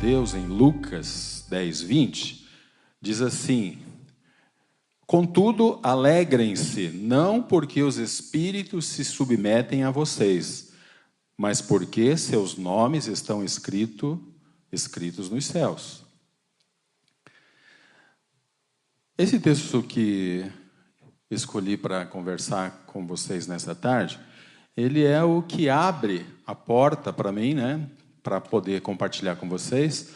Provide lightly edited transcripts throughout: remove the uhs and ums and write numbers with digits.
Deus em Lucas 10, 20, diz assim: contudo, alegrem-se, não porque os espíritos se submetem a vocês, mas porque seus nomes estão escritos nos céus. Esse texto que escolhi para conversar com vocês nessa tarde, ele é o que abre a porta para mim, né, para poder compartilhar com vocês,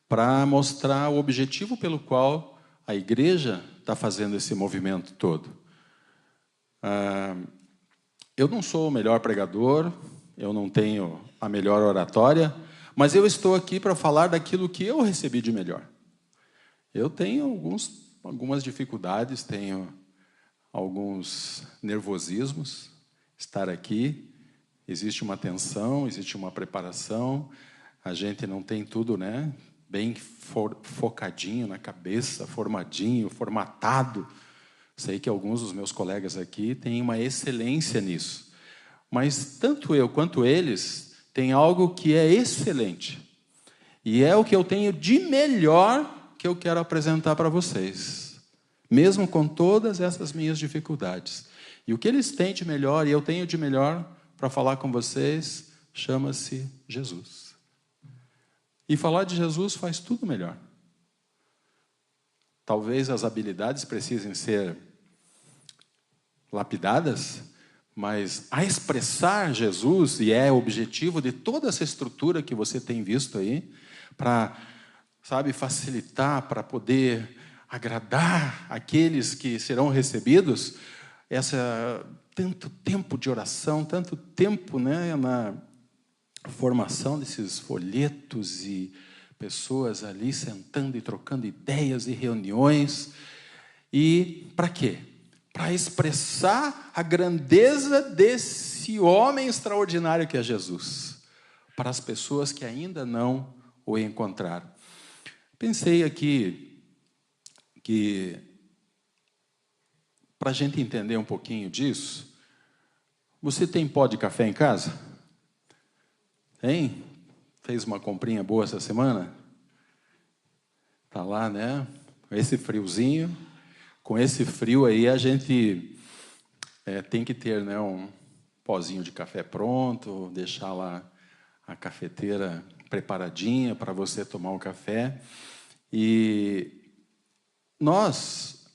para mostrar o objetivo pelo qual a igreja está fazendo esse movimento todo. Eu não sou o melhor pregador, eu não tenho a melhor oratória, mas eu estou aqui para falar daquilo que eu recebi de melhor. Eu tenho algumas dificuldades, tenho alguns nervosismos. Estar aqui, existe uma tensão, existe uma preparação, a gente não tem tudo, né, bem focadinho na cabeça, formadinho, formatado. Sei que alguns dos meus colegas aqui têm uma excelência nisso, mas tanto eu quanto eles têm algo que é excelente, e é o que eu tenho de melhor que eu quero apresentar para vocês, mesmo com todas essas minhas dificuldades. E o que eles têm de melhor, e eu tenho de melhor para falar com vocês, chama-se Jesus. E falar de Jesus faz tudo melhor. Talvez as habilidades precisem ser lapidadas, mas a expressar Jesus, e é o objetivo de toda essa estrutura que você tem visto aí, para, facilitar, para poder agradar aqueles que serão recebidos, tanto tempo de oração, tanto tempo, né, na formação desses folhetos e pessoas ali sentando e trocando ideias e reuniões. E para quê? Para expressar a grandeza desse homem extraordinário que é Jesus, para as pessoas que ainda não o encontraram. Pensei aqui que, para a gente entender um pouquinho disso, você tem pó de café em casa? Tem? Fez uma comprinha boa essa semana? Está lá, né? Com esse friozinho. Com esse frio aí, a gente tem que ter, né, um pozinho de café pronto, deixar lá a cafeteira preparadinha para você tomar o café. E nós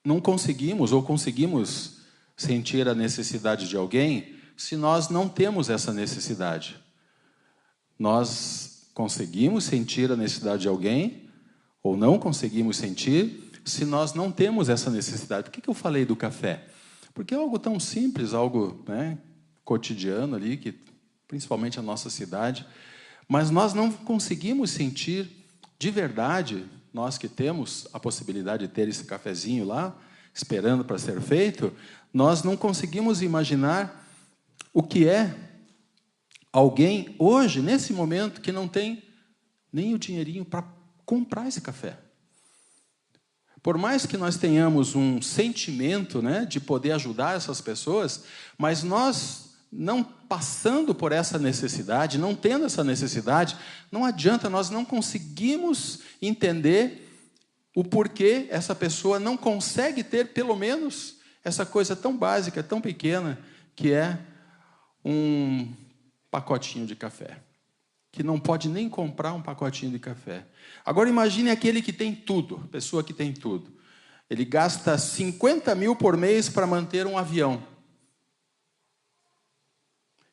não conseguimos, ou conseguimos sentir a necessidade de alguém, se nós não temos essa necessidade. Nós conseguimos sentir a necessidade de alguém, ou não conseguimos sentir, se nós não temos essa necessidade. Por que eu falei do café? Porque é algo tão simples, algo, né, cotidiano ali, que, principalmente a nossa cidade, mas nós não conseguimos sentir de verdade. Nós que temos a possibilidade de ter esse cafezinho lá, esperando para ser feito, nós não conseguimos imaginar o que é alguém hoje, nesse momento, que não tem nem o dinheirinho para comprar esse café. Por mais que nós tenhamos um sentimento, né, de poder ajudar essas pessoas, mas nós não passando por essa necessidade, não tendo essa necessidade, não adianta, nós não conseguimos entender o porquê essa pessoa não consegue ter, pelo menos, essa coisa tão básica, tão pequena, que é um pacotinho de café. Que não pode nem comprar um pacotinho de café. Agora imagine aquele que tem tudo, a pessoa que tem tudo. Ele gasta 50 mil por mês para manter um avião.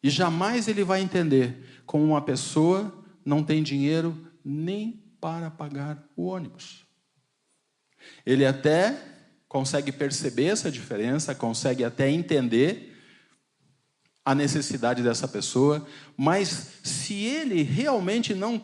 E jamais ele vai entender como uma pessoa não tem dinheiro nem para pagar o ônibus. Ele até consegue perceber essa diferença, consegue até entender a necessidade dessa pessoa, mas se ele realmente não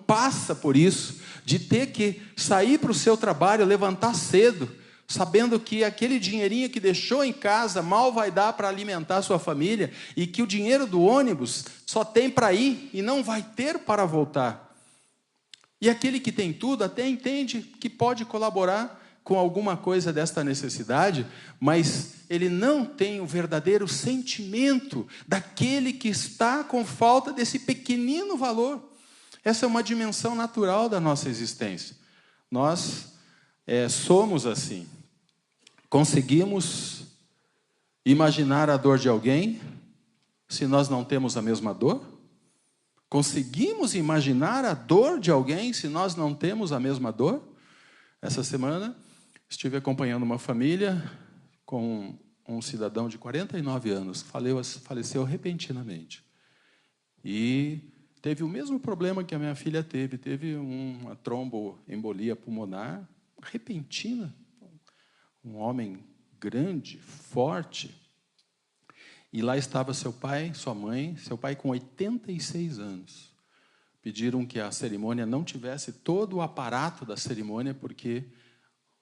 passa por isso, de ter que sair para o seu trabalho, levantar cedo, sabendo que aquele dinheirinho que deixou em casa mal vai dar para alimentar a sua família, e que o dinheiro do ônibus só tem para ir e não vai ter para voltar. E aquele que tem tudo até entende que pode colaborar com alguma coisa desta necessidade, mas ele não tem o verdadeiro sentimento daquele que está com falta desse pequenino valor. Essa é uma dimensão natural da nossa existência. Nós somos assim. Conseguimos imaginar a dor de alguém se nós não temos a mesma dor? Conseguimos imaginar a dor de alguém se nós não temos a mesma dor? Essa semana estive acompanhando uma família com um cidadão de 49 anos, faleceu repentinamente. E teve o mesmo problema que a minha filha teve uma tromboembolia pulmonar repentina. Um homem grande, forte. E lá estava seu pai, sua mãe, seu pai com 86 anos. Pediram que a cerimônia não tivesse todo o aparato da cerimônia, porque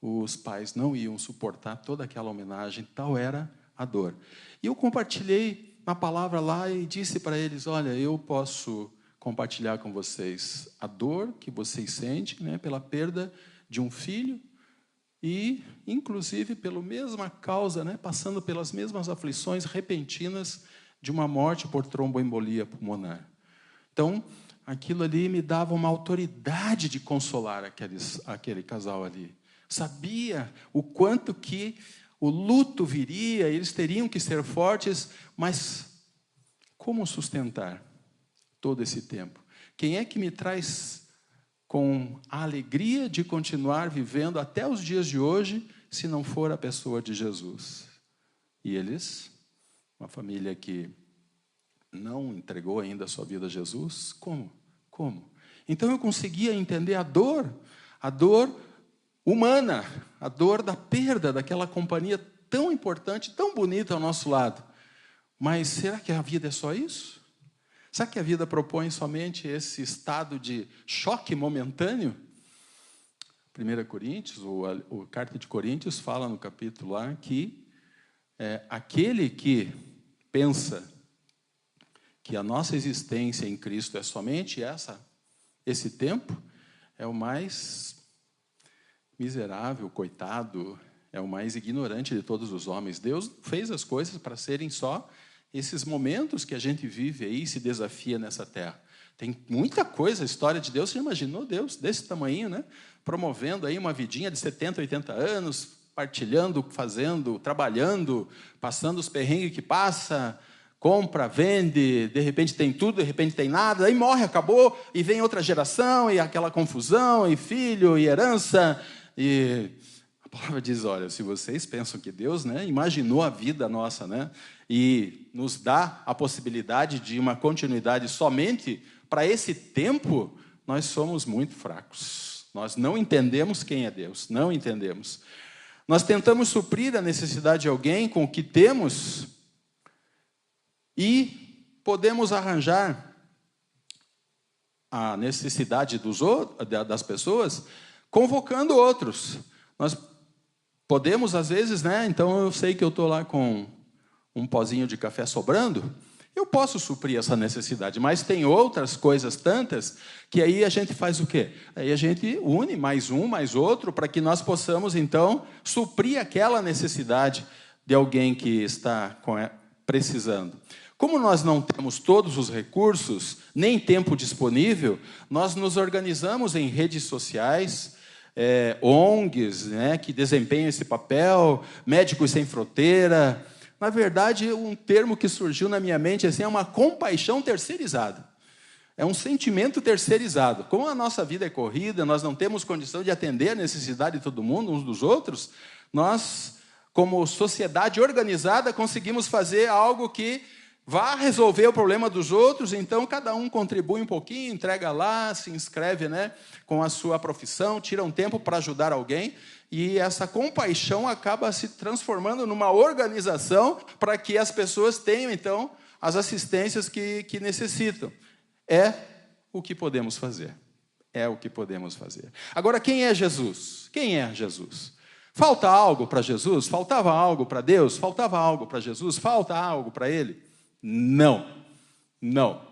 os pais não iam suportar toda aquela homenagem, tal era a dor. E eu compartilhei na palavra lá e disse para eles, olha, eu posso compartilhar com vocês a dor que vocês sentem, né, pela perda de um filho, e, inclusive, pela mesma causa, né, passando pelas mesmas aflições repentinas de uma morte por tromboembolia pulmonar. Então, aquilo ali me dava uma autoridade de consolar aquele casal ali. Sabia o quanto que o luto viria, eles teriam que ser fortes, mas como sustentar todo esse tempo? Quem é que me traz com a alegria de continuar vivendo até os dias de hoje, se não for a pessoa de Jesus? E eles, uma família que não entregou ainda a sua vida a Jesus, como? Então eu conseguia entender a dor humana, a dor da perda daquela companhia tão importante, tão bonita ao nosso lado. Mas será que a vida é só isso? Será que a vida propõe somente esse estado de choque momentâneo? 1 Coríntios, ou Carta de Coríntios, fala no capítulo lá que aquele que pensa que a nossa existência em Cristo é somente esse tempo, é o mais miserável, coitado, é o mais ignorante de todos os homens. Deus fez as coisas para serem só esses momentos que a gente vive aí e se desafia nessa terra. Tem muita coisa, a história de Deus. Você imaginou Deus desse tamanho, né? Promovendo aí uma vidinha de 70, 80 anos, partilhando, fazendo, trabalhando, passando os perrengues que passa, compra, vende, de repente tem tudo, de repente tem nada, aí morre, acabou, e vem outra geração, e aquela confusão, e filho, e herança, e a palavra diz, olha, se vocês pensam que Deus, né, imaginou a vida nossa, né, e nos dá a possibilidade de uma continuidade somente para esse tempo, nós somos muito fracos. Nós não entendemos quem é Deus, não entendemos. Nós tentamos suprir a necessidade de alguém com o que temos e podemos arranjar a necessidade das pessoas convocando outros. Nós podemos, às vezes, né? Então, eu sei que eu estou lá com um pozinho de café sobrando, eu posso suprir essa necessidade, mas tem outras coisas tantas que aí a gente faz o quê? Aí a gente une mais um, mais outro, para que nós possamos, então, suprir aquela necessidade de alguém que está precisando. Como nós não temos todos os recursos, nem tempo disponível, nós nos organizamos em redes sociais, ONGs, né, que desempenham esse papel, Médicos Sem Fronteira. Na verdade, um termo que surgiu na minha mente assim, é uma compaixão terceirizada. É um sentimento terceirizado. Como a nossa vida é corrida, nós não temos condição de atender a necessidade de todo mundo, uns dos outros, nós, como sociedade organizada, conseguimos fazer algo que vá resolver o problema dos outros, então cada um contribui um pouquinho, entrega lá, se inscreve, né, com a sua profissão, tira um tempo para ajudar alguém, e essa compaixão acaba se transformando numa organização para que as pessoas tenham, então, as assistências que necessitam. É o que podemos fazer. É o que podemos fazer. Agora, quem é Jesus? Quem é Jesus? Falta algo para Jesus? Faltava algo para Deus? Faltava algo para Jesus? Falta algo para Ele? Não. Não.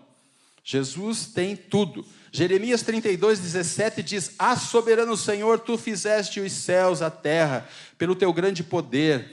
Jesus tem tudo. Jeremias 32:17 diz: Ah, soberano Senhor, tu fizeste os céus, a terra, pelo teu grande poder,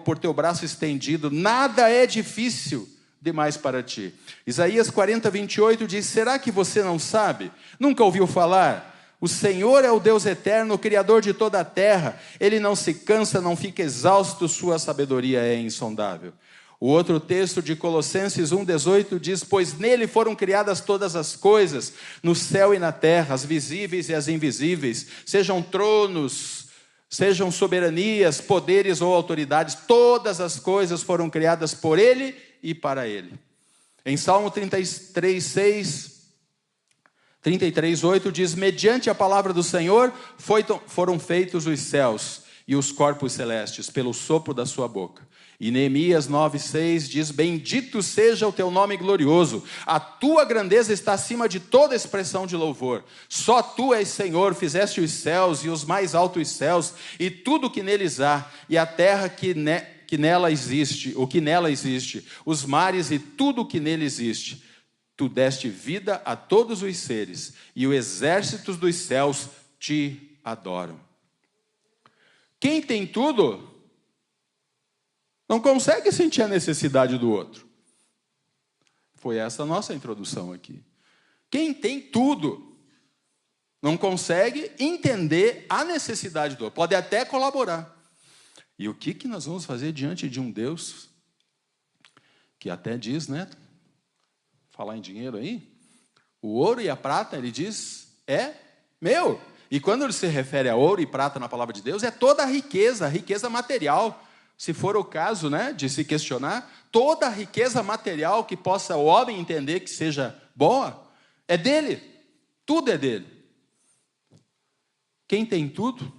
por teu braço estendido, nada é difícil demais para ti. Isaías 40:28 diz: Será que você não sabe? Nunca ouviu falar? O Senhor é o Deus eterno, o Criador de toda a terra. Ele não se cansa, não fica exausto, sua sabedoria é insondável. O outro texto de Colossenses 1:18 diz: Pois nele foram criadas todas as coisas, no céu e na terra, as visíveis e as invisíveis, sejam tronos, sejam soberanias, poderes ou autoridades, todas as coisas foram criadas por ele e para ele. Em Salmo 33:8 diz: Mediante a palavra do Senhor foram feitos os céus e os corpos celestes, pelo sopro da sua boca. E Neemias 9:6 diz: Bendito seja o teu nome glorioso, a tua grandeza está acima de toda expressão de louvor. Só tu és Senhor, fizeste os céus e os mais altos céus, e tudo que neles há, e a terra que nela existe, o que nela existe, os mares e tudo o que nele existe. Tu deste vida a todos os seres, e os exércitos dos céus te adoram. Quem tem tudo não consegue sentir a necessidade do outro. Foi essa a nossa introdução aqui. Quem tem tudo não consegue entender a necessidade do outro. Pode até colaborar. E o que nós vamos fazer diante de um Deus que até diz, né? Falar em dinheiro aí, o ouro e a prata, ele diz, é meu. E quando ele se refere a ouro e prata na palavra de Deus, é toda a riqueza material. Se for o caso, né, de se questionar, toda a riqueza material que possa o homem entender que seja boa, é dele. Tudo é dele. Quem tem tudo,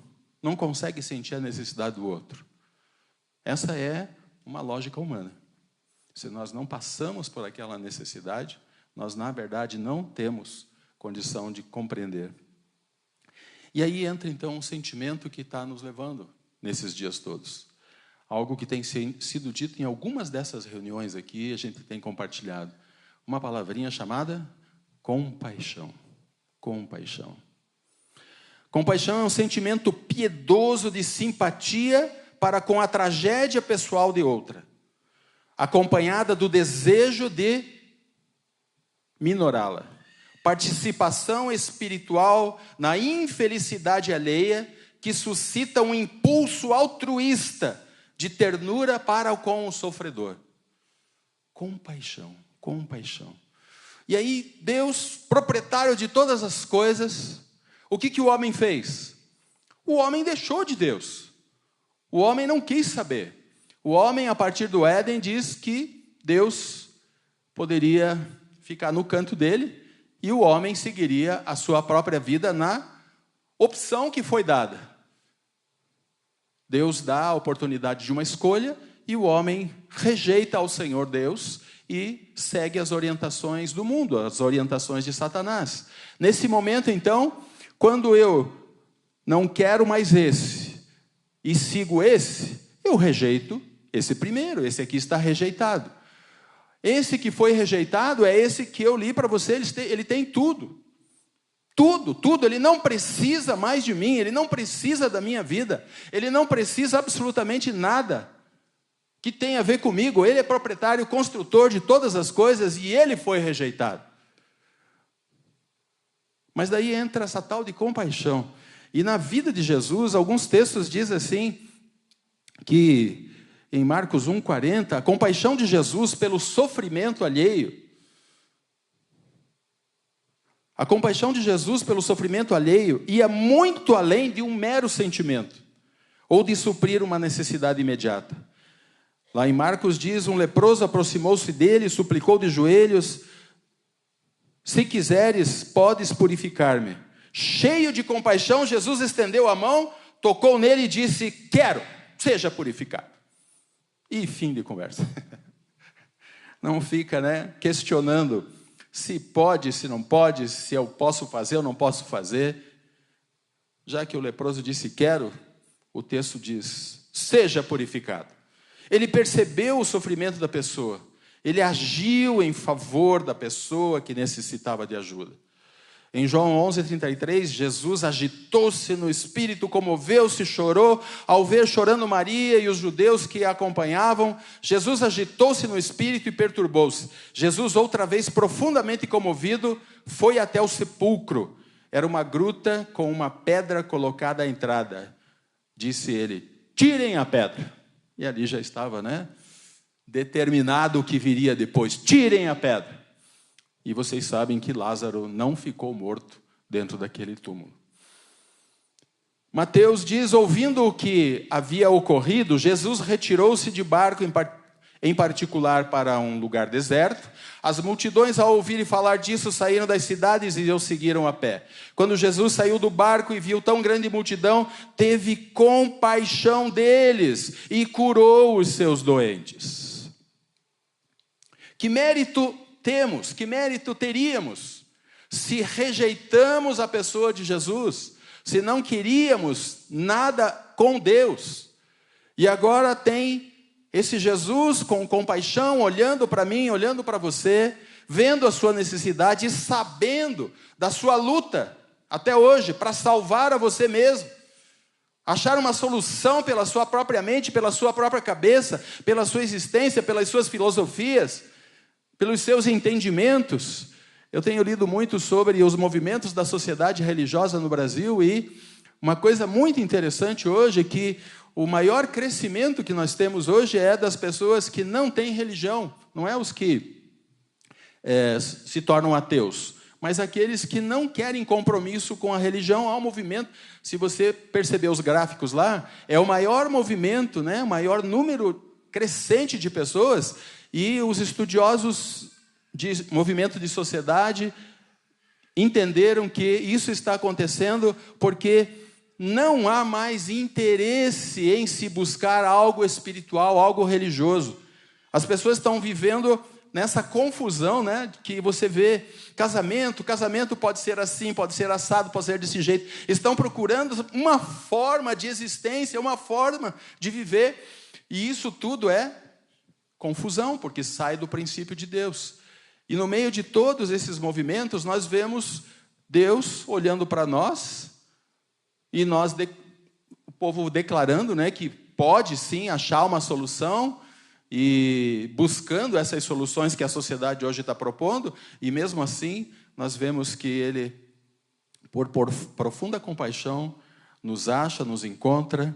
não consegue sentir a necessidade do outro. Essa é uma lógica humana. Se nós não passamos por aquela necessidade, nós, na verdade, não temos condição de compreender. E aí entra, então, um sentimento que está nos levando nesses dias todos. Algo que tem sido dito em algumas dessas reuniões aqui, a gente tem compartilhado. Uma palavrinha chamada compaixão. Compaixão. Compaixão é um sentimento piedoso de simpatia para com a tragédia pessoal de outra, acompanhada do desejo de minorá-la. Participação espiritual na infelicidade alheia que suscita um impulso altruísta de ternura para com o sofredor. Compaixão, compaixão. E aí, Deus, proprietário de todas as coisas, o que o homem fez? O homem deixou de Deus. O homem não quis saber. O homem, a partir do Éden, diz que Deus poderia ficar no canto dele e o homem seguiria a sua própria vida na opção que foi dada. Deus dá a oportunidade de uma escolha e o homem rejeita ao Senhor Deus e segue as orientações do mundo, as orientações de Satanás. Nesse momento, então, quando eu não quero mais esse e sigo esse, eu rejeito esse primeiro, esse aqui está rejeitado. Esse que foi rejeitado é esse que eu li para você, ele tem tudo. Tudo, ele não precisa mais de mim, ele não precisa da minha vida, ele não precisa absolutamente nada que tenha a ver comigo, ele é proprietário, construtor de todas as coisas e ele foi rejeitado. Mas daí entra essa tal de compaixão. E na vida de Jesus, alguns textos dizem assim, que em Marcos 1:40, a compaixão de Jesus pelo sofrimento alheio, a compaixão de Jesus pelo sofrimento alheio ia muito além de um mero sentimento, ou de suprir uma necessidade imediata. Lá em Marcos diz, um leproso aproximou-se dele e suplicou de joelhos, se quiseres, podes purificar-me. Cheio de compaixão, Jesus estendeu a mão, tocou nele e disse, quero, seja purificado. E fim de conversa. Não fica, questionando se pode, se não pode, se eu posso fazer ou não posso fazer. Já que o leproso disse quero, o texto diz, seja purificado. Ele percebeu o sofrimento da pessoa. Ele agiu em favor da pessoa que necessitava de ajuda. Em João 11:33, Jesus agitou-se no espírito, comoveu-se, chorou. Ao ver chorando Maria e os judeus que a acompanhavam, Jesus agitou-se no espírito e perturbou-se. Jesus, outra vez profundamente comovido, foi até o sepulcro. Era uma gruta com uma pedra colocada à entrada. Disse ele: tirem a pedra. E ali já estava, determinado o que viria depois. Tirem a pedra. E vocês sabem que Lázaro não ficou morto dentro daquele túmulo. Mateus diz: ouvindo o que havia ocorrido, Jesus retirou-se de barco em particular para um lugar deserto. As multidões, ao ouvirem falar disso, saíram das cidades e o seguiram a pé. Quando Jesus saiu do barco e viu tão grande multidão, teve compaixão deles e curou os seus doentes. Que mérito temos, que mérito teríamos se rejeitamos a pessoa de Jesus, se não queríamos nada com Deus, e agora tem esse Jesus com compaixão, olhando para mim, olhando para você, vendo a sua necessidade e sabendo da sua luta até hoje para salvar a você mesmo, achar uma solução pela sua própria mente, pela sua própria cabeça, pela sua existência, pelas suas filosofias, pelos seus entendimentos. Eu tenho lido muito sobre os movimentos da sociedade religiosa no Brasil, e uma coisa muito interessante hoje é que o maior crescimento que nós temos hoje é das pessoas que não têm religião, não é os que se tornam ateus, mas aqueles que não querem compromisso com a religião. Há um movimento, se você perceber os gráficos lá, é o maior movimento, o maior número crescente de pessoas. E os estudiosos de movimento de sociedade entenderam que isso está acontecendo porque não há mais interesse em se buscar algo espiritual, algo religioso. As pessoas estão vivendo nessa confusão, que você vê, casamento pode ser assim, pode ser assado, pode ser desse jeito. Estão procurando uma forma de existência, uma forma de viver, e isso tudo é confusão, porque sai do princípio de Deus. E no meio de todos esses movimentos, nós vemos Deus olhando para nós, e o povo declarando, que pode sim achar uma solução, e buscando essas soluções que a sociedade hoje está propondo, e mesmo assim, nós vemos que Ele, por profunda compaixão, nos acha, nos encontra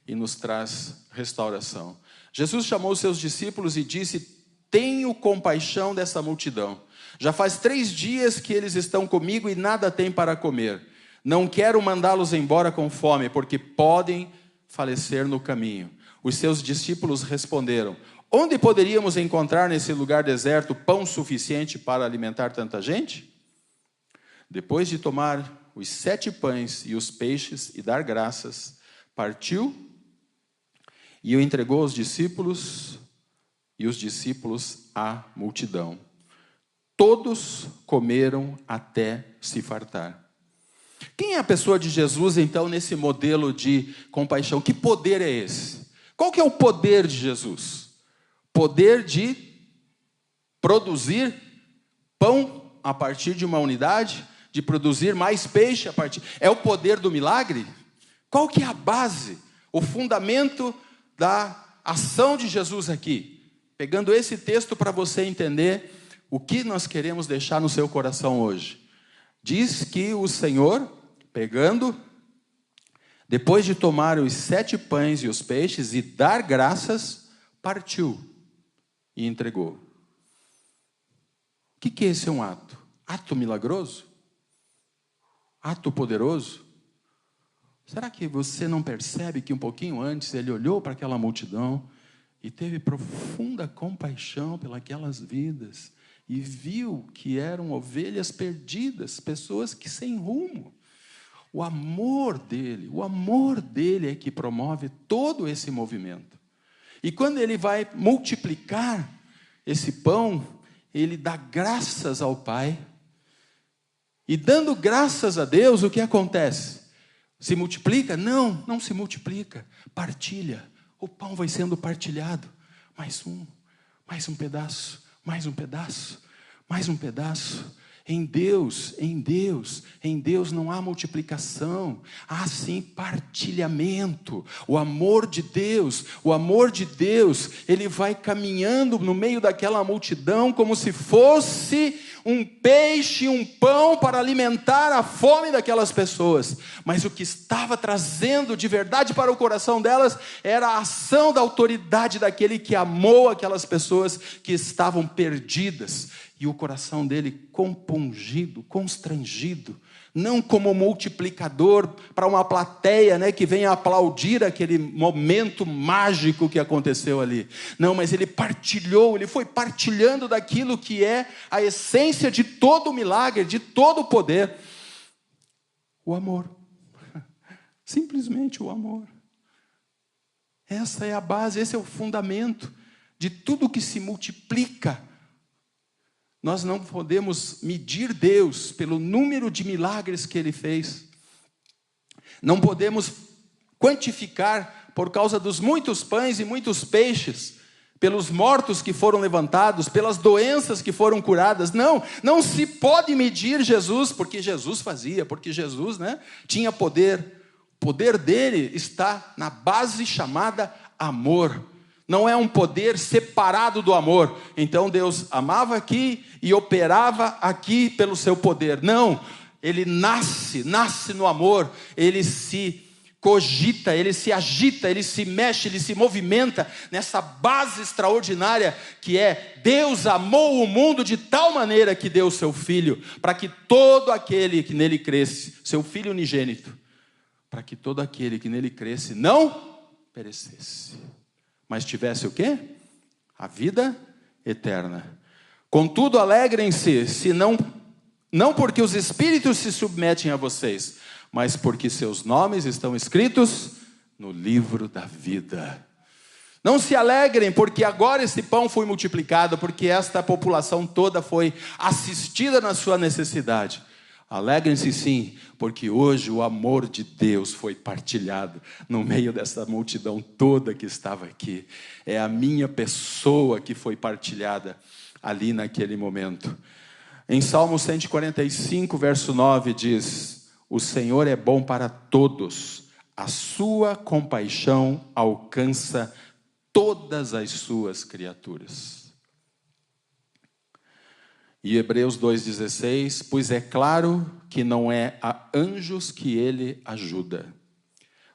e nos traz restauração. Jesus chamou os seus discípulos e disse: tenho compaixão dessa multidão. Já faz 3 dias que eles estão comigo e nada têm para comer. Não quero mandá-los embora com fome, porque podem falecer no caminho. Os seus discípulos responderam: onde poderíamos encontrar nesse lugar deserto pão suficiente para alimentar tanta gente? Depois de tomar os 7 pães e os peixes e dar graças, partiu e o entregou aos discípulos, e os discípulos à multidão. Todos comeram até se fartar. Quem é a pessoa de Jesus, então, nesse modelo de compaixão? Que poder é esse? Qual que é o poder de Jesus? Poder de produzir pão a partir de uma unidade, de produzir mais peixe a partir... É o poder do milagre? Qual que é a base, o fundamento da ação de Jesus aqui? Pegando esse texto para você entender o que nós queremos deixar no seu coração hoje. Diz que o Senhor, depois de tomar os 7 pães e os peixes e dar graças, partiu e entregou. O que é esse ato? Ato milagroso? Ato poderoso? Será que você não percebe que um pouquinho antes ele olhou para aquela multidão e teve profunda compaixão pelas vidas e viu que eram ovelhas perdidas, pessoas que sem rumo? O amor dele é que promove todo esse movimento. E quando ele vai multiplicar esse pão, ele dá graças ao Pai. E dando graças a Deus, o que acontece? Se multiplica? Não, não se multiplica. Partilha. O pão vai sendo partilhado. Mais um pedaço, mais um pedaço, mais um pedaço. Em Deus não há multiplicação, há sim partilhamento. O amor de Deus, Ele vai caminhando no meio daquela multidão como se fosse um peixe, um pão para alimentar a fome daquelas pessoas. Mas o que estava trazendo de verdade para o coração delas era a ação da autoridade daquele que amou aquelas pessoas que estavam perdidas. E o coração dele compungido, constrangido, não como multiplicador para uma plateia, né, que venha aplaudir aquele momento mágico que aconteceu ali. Não, mas ele partilhou, ele foi partilhando daquilo que é a essência de todo o milagre, de todo o poder. O amor. Simplesmente o amor. Essa é a base, esse é o fundamento de tudo que se multiplica. Nós não podemos medir Deus pelo número de milagres que Ele fez. Não podemos quantificar por causa dos muitos pães e muitos peixes, pelos mortos que foram levantados, pelas doenças que foram curadas. Não se pode medir Jesus, porque Jesus fazia, porque Jesus, né, tinha poder. O poder dele está na base chamada amor. Não é um poder separado do amor. Então Deus amava aqui e operava aqui pelo seu poder. Não, ele nasce no amor. Ele se cogita, ele se agita, ele se mexe, ele se movimenta nessa base extraordinária que é: Deus amou o mundo de tal maneira que deu o seu Filho, para que todo aquele que nele cresce, seu Filho unigênito, para que todo aquele que nele cresce não perecesse, mas tivesse o quê? A vida eterna. Contudo, alegrem-se, não porque os espíritos se submetem a vocês, mas porque seus nomes estão escritos no livro da vida. Não se alegrem porque agora esse pão foi multiplicado, porque esta população toda foi assistida na sua necessidade. Alegrem-se sim, porque hoje o amor de Deus foi partilhado no meio dessa multidão toda que estava aqui. É a minha pessoa que foi partilhada ali naquele momento. Em Salmo 145, verso 9 diz: o Senhor é bom para todos, a sua compaixão alcança todas as suas criaturas. E Hebreus 2,16, pois é claro que não é a anjos que ele ajuda,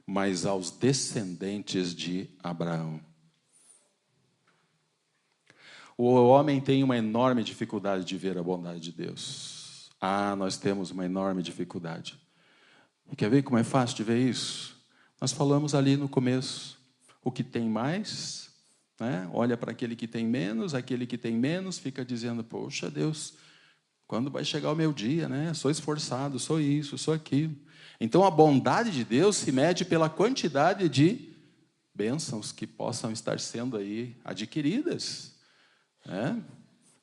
mas aos descendentes de Abraão. O homem tem uma enorme dificuldade de ver a bondade de Deus. Nós temos uma enorme dificuldade. E quer ver como é fácil de ver isso? Nós falamos ali no começo, o que tem mais, né, olha para aquele que tem menos fica dizendo: poxa Deus, quando vai chegar o meu dia, né? Sou esforçado, sou isso, sou aquilo. Então a bondade de Deus se mede pela quantidade de bênçãos que possam estar sendo aí adquiridas, né?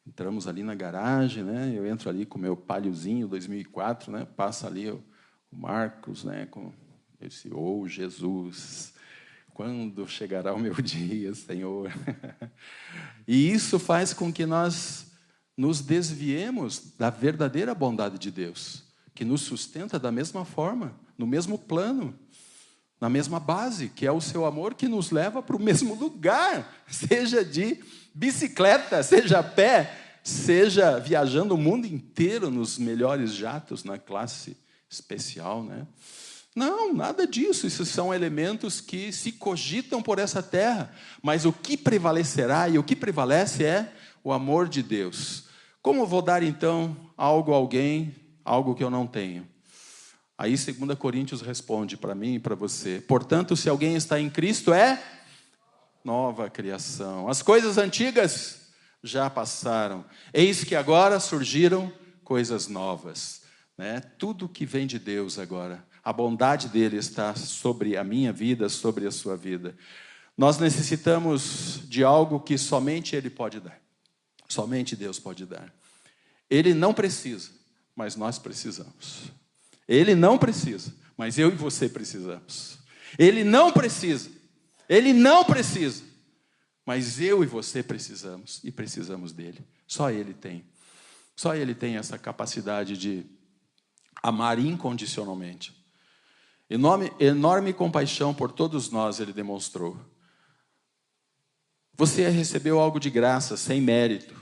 Entramos ali na garagem, né? Eu entro ali com o meu Paliozinho 2004, né? Passa ali o Marcos, né? Com esse Jesus, quando chegará o meu dia, Senhor? E isso faz com que nós nos desviemos da verdadeira bondade de Deus, que nos sustenta da mesma forma, no mesmo plano, na mesma base, que é o seu amor que nos leva para o mesmo lugar, seja de bicicleta, seja a pé, seja viajando o mundo inteiro nos melhores jatos, na classe especial, né? Não, nada disso. Isso são elementos que se cogitam por essa terra. Mas o que prevalecerá e o que prevalece é o amor de Deus. Como eu vou dar, então, algo a alguém, algo que eu não tenho? Aí 2 Coríntios responde para mim e para você: portanto, se alguém está em Cristo, é nova criação. As coisas antigas já passaram. Eis que agora surgiram coisas novas. Né? Tudo que vem de Deus agora. A bondade dele está sobre a minha vida, sobre a sua vida. Nós necessitamos de algo que somente ele pode dar. Somente Deus pode dar. Ele não precisa, mas nós precisamos. Ele não precisa, mas eu e você precisamos. Ele não precisa, Mas eu e você precisamos, e precisamos dele. Só ele tem. Só ele tem essa capacidade de amar incondicionalmente. Enorme compaixão por todos nós ele demonstrou. Você recebeu algo de graça, sem mérito.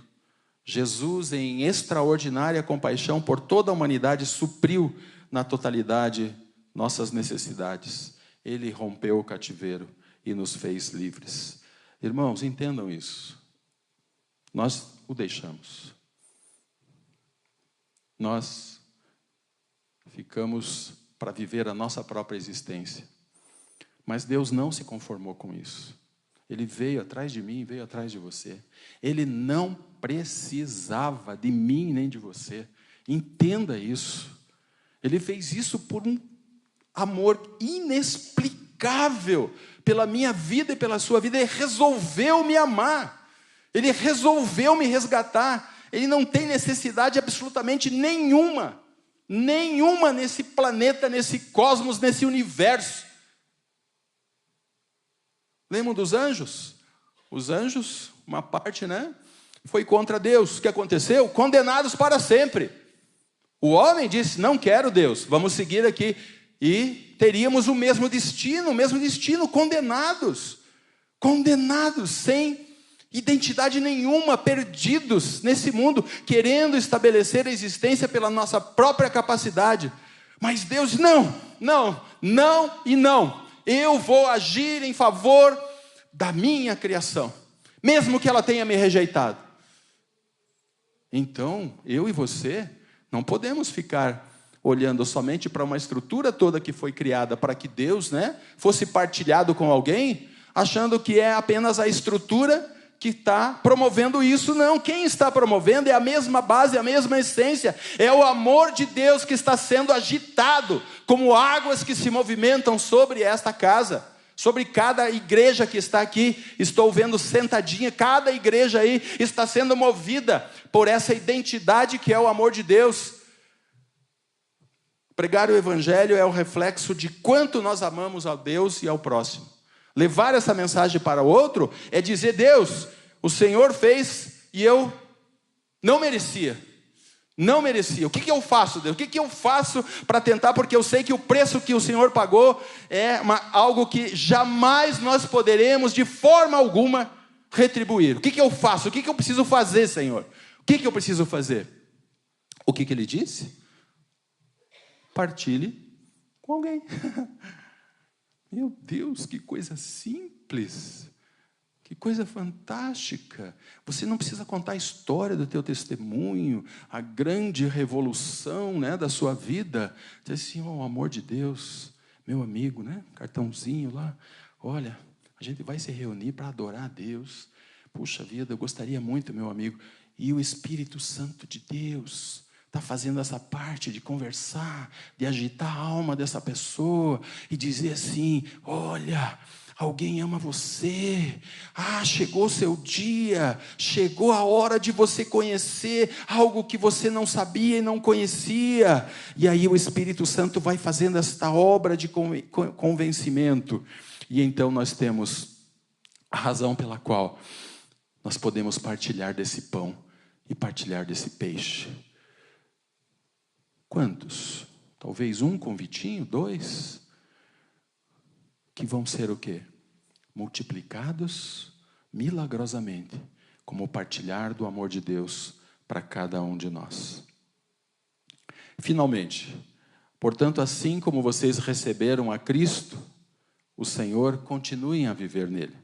Jesus, em extraordinária compaixão por toda a humanidade, supriu na totalidade nossas necessidades. Ele rompeu o cativeiro e nos fez livres. Irmãos, entendam isso. Nós o deixamos. Nós ficamos para viver a nossa própria existência. Mas Deus não se conformou com isso. Ele veio atrás de mim, veio atrás de você. Ele não precisava de mim nem de você. Entenda isso. Ele fez isso por um amor inexplicável pela minha vida e pela sua vida. Ele resolveu me amar. Ele resolveu me resgatar. Ele não tem necessidade absolutamente nenhuma nesse planeta, nesse cosmos, nesse universo. Lembram dos anjos? Os anjos, uma parte, foi contra Deus. O que aconteceu? Condenados para sempre. O homem disse, não quero Deus, vamos seguir aqui. E teríamos o mesmo destino, condenados, sem identidade nenhuma, perdidos nesse mundo, querendo estabelecer a existência pela nossa própria capacidade. Mas Deus, não. Eu vou agir em favor da minha criação, mesmo que ela tenha me rejeitado. Então, eu e você não podemos ficar olhando somente para uma estrutura toda que foi criada para que Deus, fosse partilhado com alguém, achando que é apenas a estrutura que está promovendo isso. Não, quem está promovendo é a mesma base, a mesma essência, é o amor de Deus que está sendo agitado, como águas que se movimentam sobre esta casa, sobre cada igreja que está aqui. Estou vendo sentadinha, cada igreja aí está sendo movida por essa identidade que é o amor de Deus. Pregar o evangelho é o reflexo de quanto nós amamos a Deus e ao próximo. Levar essa mensagem para o outro é dizer, Deus, o Senhor fez e eu não merecia. O que eu faço, Deus? O que eu faço para tentar? Porque eu sei que o preço que o Senhor pagou é algo que jamais nós poderemos, de forma alguma, retribuir. O que eu faço? O que eu preciso fazer, Senhor? O que eu preciso fazer? O que ele disse? Partilhe com alguém. Meu Deus, que coisa simples, que coisa fantástica. Você não precisa contar a história do teu testemunho, a grande revolução, da sua vida. Dizer assim, o amor de Deus, meu amigo, cartãozinho lá, olha, a gente vai se reunir para adorar a Deus. Puxa vida, eu gostaria muito, meu amigo. E o Espírito Santo de Deus está fazendo essa parte de conversar, de agitar a alma dessa pessoa e dizer assim, olha, alguém ama você, chegou o seu dia, chegou a hora de você conhecer algo que você não sabia e não conhecia. E aí o Espírito Santo vai fazendo esta obra de convencimento. E então nós temos a razão pela qual nós podemos partilhar desse pão e partilhar desse peixe. Quantos? Talvez um convitinho, 2, que vão ser o quê? Multiplicados milagrosamente, como partilhar do amor de Deus para cada um de nós. Finalmente, portanto, assim como vocês receberam a Cristo, o Senhor, continuem a viver nele.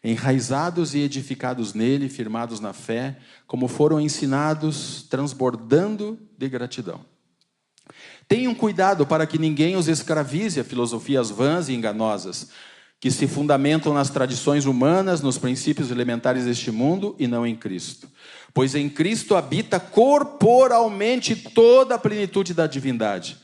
Enraizados e edificados nele, firmados na fé, como foram ensinados, transbordando de gratidão. Tenham cuidado para que ninguém os escravize a filosofias vãs e enganosas, que se fundamentam nas tradições humanas, nos princípios elementares deste mundo e não em Cristo. Pois em Cristo habita corporalmente toda a plenitude da divindade.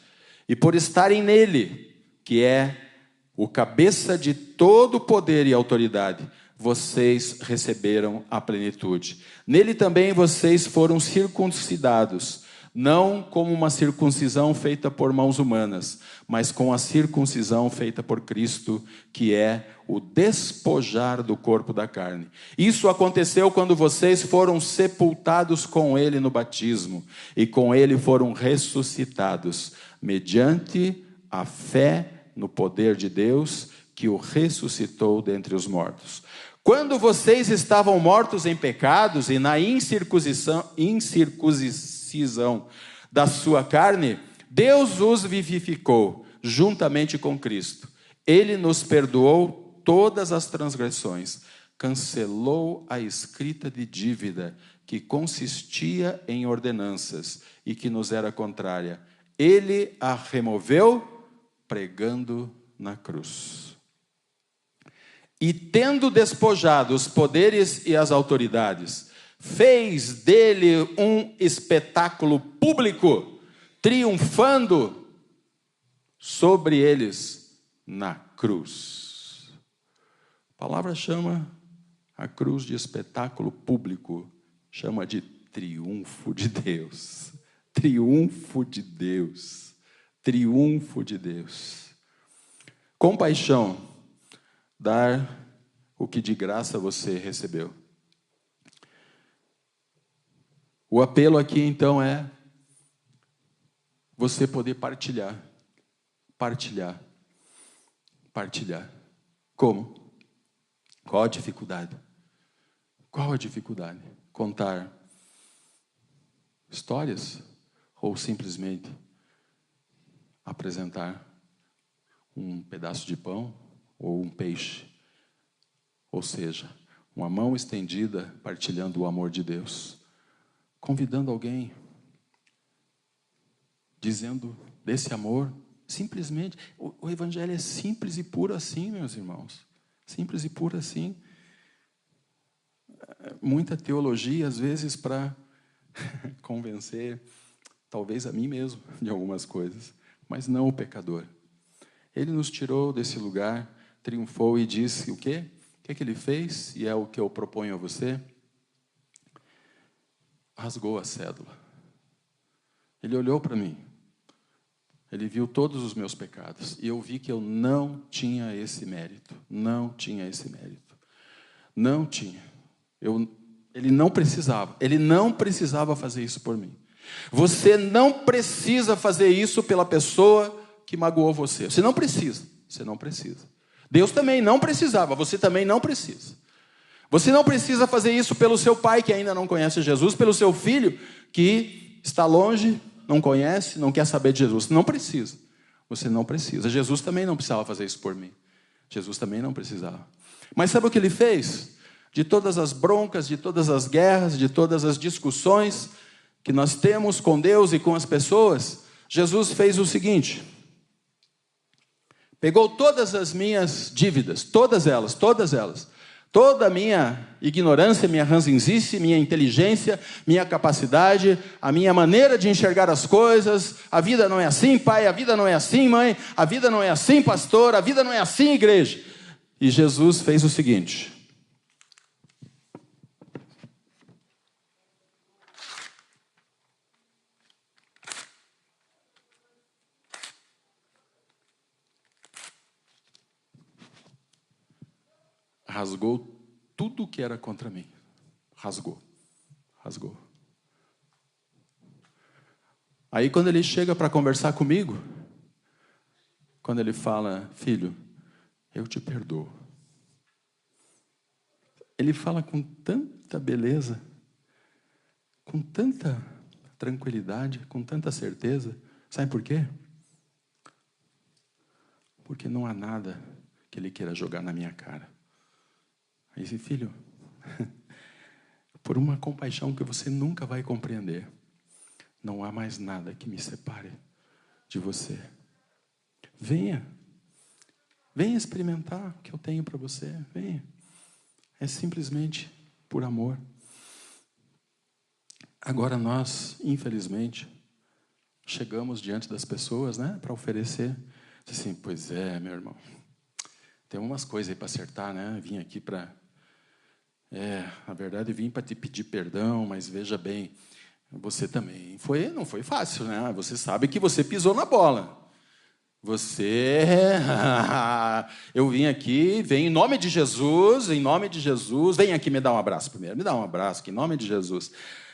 E por estarem nele, que é o cabeça de todo poder e autoridade, vocês receberam a plenitude. Nele também vocês foram circuncidados, não como uma circuncisão feita por mãos humanas, mas com a circuncisão feita por Cristo, que é o despojar do corpo da carne. Isso aconteceu quando vocês foram sepultados com Ele no batismo, e com Ele foram ressuscitados, mediante a fé no poder de Deus, que o ressuscitou dentre os mortos. Quando vocês estavam mortos em pecados e na incircuncisão da sua carne, Deus os vivificou juntamente com Cristo. Ele nos perdoou todas as transgressões, cancelou a escrita de dívida que consistia em ordenanças e que nos era contrária. Ele a removeu pregando na cruz. E tendo despojado os poderes e as autoridades, fez dele um espetáculo público, triunfando sobre eles na cruz. A palavra chama a cruz de espetáculo público, chama de triunfo de Deus. Triunfo de Deus. Triunfo de Deus. Compaixão. Dar o que de graça você recebeu. O apelo aqui, então, é você poder partilhar. Partilhar. Partilhar. Como? Qual a dificuldade? Qual a dificuldade? Contar histórias? Ou simplesmente apresentar um pedaço de pão ou um peixe? Ou seja, uma mão estendida partilhando o amor de Deus, convidando alguém, dizendo desse amor, simplesmente. O evangelho é simples e puro assim, meus irmãos. Simples e puro assim. Muita teologia, às vezes, para convencer, talvez a mim mesmo, de algumas coisas, mas não o pecador. Ele nos tirou desse lugar, triunfou e disse o quê? O que ele fez? E é o que eu proponho a você. Rasgou a cédula. Ele olhou para mim. Ele viu todos os meus pecados. E eu vi que eu não tinha esse mérito. Não tinha esse mérito. Não tinha. Ele não precisava. Ele não precisava fazer isso por mim. Você não precisa fazer isso pela pessoa que magoou você. Você não precisa. Você não precisa. Deus também não precisava. Você também não precisa. Você não precisa fazer isso pelo seu pai que ainda não conhece Jesus, pelo seu filho que está longe, não conhece, não quer saber de Jesus. Não precisa. Você não precisa. Jesus também não precisava fazer isso por mim. Jesus também não precisava. Mas sabe o que ele fez? De todas as broncas, de todas as guerras, de todas as discussões que nós temos com Deus e com as pessoas, Jesus fez o seguinte: pegou todas as minhas dívidas, todas elas, toda a minha ignorância, minha ranzinzice, minha inteligência, minha capacidade, a minha maneira de enxergar as coisas. A vida não é assim, pai, a vida não é assim, mãe, a vida não é assim, pastor, a vida não é assim, igreja. E Jesus fez o seguinte: rasgou tudo que era contra mim. Rasgou. Aí quando ele chega para conversar comigo, quando ele fala: filho, eu te perdoo. Ele fala com tanta beleza, com tanta tranquilidade, com tanta certeza. Sabe por quê? Porque não há nada que ele queira jogar na minha cara. Aí disse: filho, por uma compaixão que você nunca vai compreender, não há mais nada que me separe de você. Venha experimentar o que eu tenho para você, venha. É simplesmente por amor. Agora nós, infelizmente, chegamos diante das pessoas, né, para oferecer. Diz assim: pois é, meu irmão, tem umas coisas aí para acertar, né? Vim aqui para... na verdade, vim para te pedir perdão, mas veja bem, Você também não foi fácil, né? Você sabe que você pisou na bola. Eu vim aqui, vem em nome de Jesus, vem aqui me dar um abraço primeiro, me dá um abraço, que em nome de Jesus.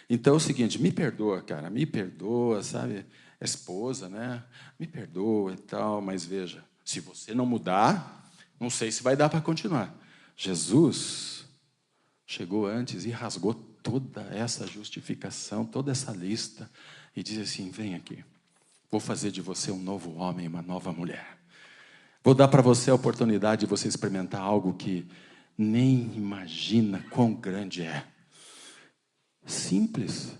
Então é o seguinte, me perdoa, cara, me perdoa, sabe? Esposa, né? Me perdoa e tal, mas veja, se você não mudar, não sei se vai dar para continuar. Jesus chegou antes e rasgou toda essa justificação, toda essa lista, e diz assim, vem aqui. Vou fazer de você um novo homem, uma nova mulher. Vou dar para você a oportunidade de você experimentar algo que nem imagina quão grande é. Simples,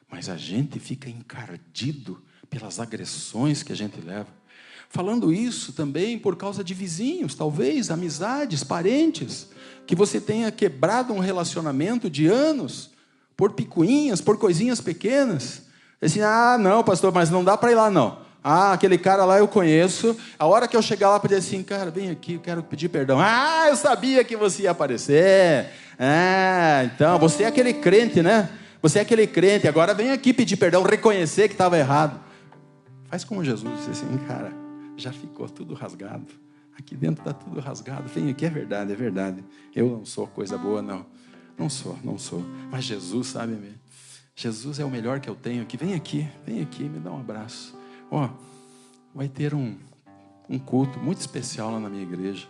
mas a gente fica encardido pelas agressões que a gente leva. Falando isso também por causa de vizinhos, talvez, amizades, parentes, que você tenha quebrado um relacionamento de anos, por picuinhas, por coisinhas pequenas. Assim, não, pastor, mas não dá para ir lá, não. Aquele cara lá eu conheço. A hora que eu chegar lá, para dizer assim, cara, vem aqui, eu quero pedir perdão. Eu sabia que você ia aparecer. Então, você é aquele crente, né? Você é aquele crente, agora vem aqui pedir perdão, reconhecer que estava errado. Faz como Jesus, disse assim, cara, já ficou tudo rasgado. Aqui dentro está tudo rasgado. Vem aqui, é verdade. Eu não sou coisa boa, não. Não sou. Mas Jesus sabe mesmo. Jesus é o melhor que eu tenho aqui. Vem aqui, me dá um abraço. Vai ter um culto muito especial lá na minha igreja.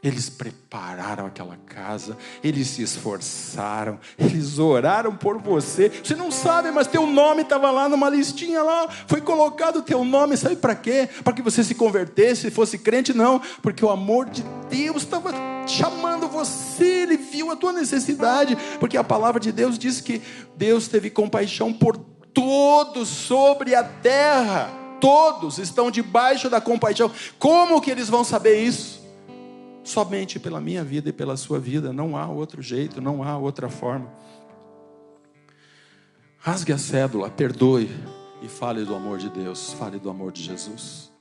Eles prepararam aquela casa, eles se esforçaram, eles oraram por você. Você não sabe, mas teu nome estava lá numa listinha lá, foi colocado teu nome, sabe para quê? Para que você se convertesse, fosse crente? Não, porque o amor de Deus estava chamando você, Ele viu a tua necessidade, porque a palavra de Deus diz que Deus teve compaixão por todos sobre a terra, todos estão debaixo da compaixão. Como que eles vão saber isso? Somente pela minha vida e pela sua vida. Não há outro jeito, não há outra forma. Rasgue a cédula, perdoe e fale do amor de Deus, fale do amor de Jesus.